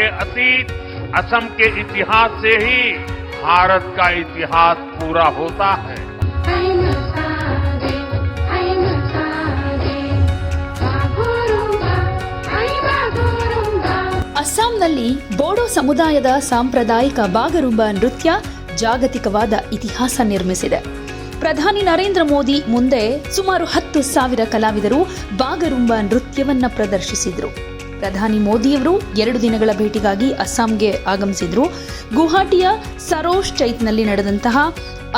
के अतीत असम के इतिहास से ही भारत का इतिहास पूरा होता है। ಅಸ್ಸಾಂನಲ್ಲಿ ಬೋಡೋ ಸಮುದಾಯದ ಸಾಂಪ್ರದಾಯಿಕ ಬಾಗರುಂಬಾ ನೃತ್ಯ ಜಾಗತಿಕವಾದ ಇತಿಹಾಸ ನಿರ್ಮಿಸಿದೆ. ಪ್ರಧಾನಿ ನರೇಂದ್ರ ಮೋದಿ ಮುಂದೆ ಸುಮಾರು 10,000 ಕಲಾವಿದರು ಬಾಗರುಂಬಾ ನೃತ್ಯವನ್ನ ಪ್ರದರ್ಶಿಸಿದ್ರು. ಪ್ರಧಾನಿ ಮೋದಿಯವರು 2 ದಿನಗಳ ಭೇಟಿಗಾಗಿ ಅಸ್ಸಾಂಗೆ ಆಗಮಿಸಿದ್ರು. ಗುವಾಹಟಿಯ ಸರೋಜ್ ಚೈತ್ನಲ್ಲಿ ನಡೆದಂತಹ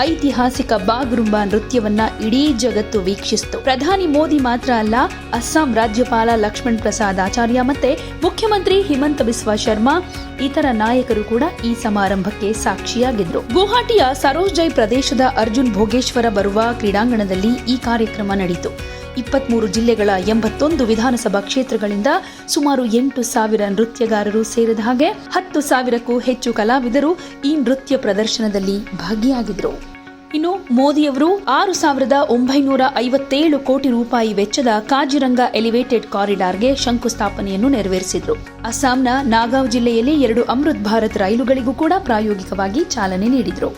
ಐತಿಹಾಸಿಕ ಬಾಗರುಂಬಾ ನೃತ್ಯವನ್ನ ಇಡೀ ಜಗತ್ತು ವೀಕ್ಷಿಸಿತು. ಪ್ರಧಾನಿ ಮೋದಿ ಮಾತ್ರ ಅಲ್ಲ, ಅಸ್ಸಾಂ ರಾಜ್ಯಪಾಲ ಲಕ್ಷ್ಮಣ್ ಪ್ರಸಾದ್ ಆಚಾರ್ಯ ಮತ್ತೆ ಮುಖ್ಯಮಂತ್ರಿ ಹಿಮಂತ ಬಿಸ್ವಾ ಶರ್ಮಾ ಇತರ ನಾಯಕರು ಕೂಡ ಈ ಸಮಾರಂಭಕ್ಕೆ ಸಾಕ್ಷಿಯಾಗಿದ್ರು. ಗುವಾಹಟಿಯ ಸರೋಜ್ ಜೈ ಪ್ರದೇಶದ ಅರ್ಜುನ್ ಭೋಗೇಶ್ವರ ಬರುವ ಕ್ರೀಡಾಂಗಣದಲ್ಲಿ ಈ ಕಾರ್ಯಕ್ರಮ ನಡೆಯಿತು. 23 ಜಿಲ್ಲೆಗಳ 81 ವಿಧಾನಸಭಾ ಕ್ಷೇತ್ರಗಳಿಂದ ಸುಮಾರು 8,000 ನೃತ್ಯಗಾರರು ಸೇರಿದ ಹಾಗೆ 10,000ಕ್ಕೂ ಹೆಚ್ಚು ಕಲಾವಿದರು ಈ ನೃತ್ಯ ಪ್ರದರ್ಶನದಲ್ಲಿ ಭಾಗಿಯಾಗಿದ್ರು. ಇನ್ನು ಮೋದಿಯವರು 6,957 ಕೋಟಿ ರೂಪಾಯಿ ವೆಚ್ಚದ ಕಾಜಿರಂಗ ಎಲಿವೇಟೆಡ್ ಕಾರಿಡಾರ್ಗೆ ಶಂಕುಸ್ಥಾಪನೆಯನ್ನು ನೆರವೇರಿಸಿದ್ರು. ಅಸ್ಸಾಂನ ನಾಗಾವ್ ಜಿಲ್ಲೆಯಲ್ಲಿ 2 ಅಮೃತ್ ಭಾರತ್ ರೈಲುಗಳಿಗೂ ಕೂಡ ಪ್ರಾಯೋಗಿಕವಾಗಿ ಚಾಲನೆ ನೀಡಿದ್ರು.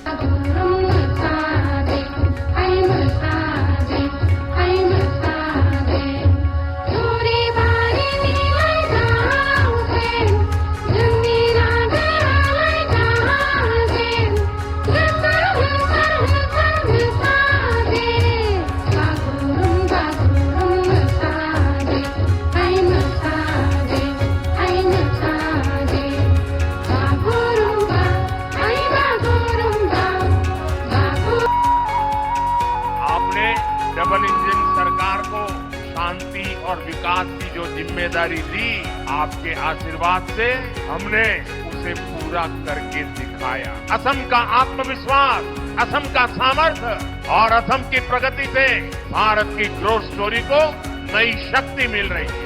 डबल इंजन सरकार को शांति और विकास की जो जिम्मेदारी दी, आपके आशीर्वाद से हमने उसे पूरा करके दिखाया। असम का आत्मविश्वास, असम का सामर्थ्य और असम की प्रगति से भारत की ग्रोथ स्टोरी को नई शक्ति मिल रही है।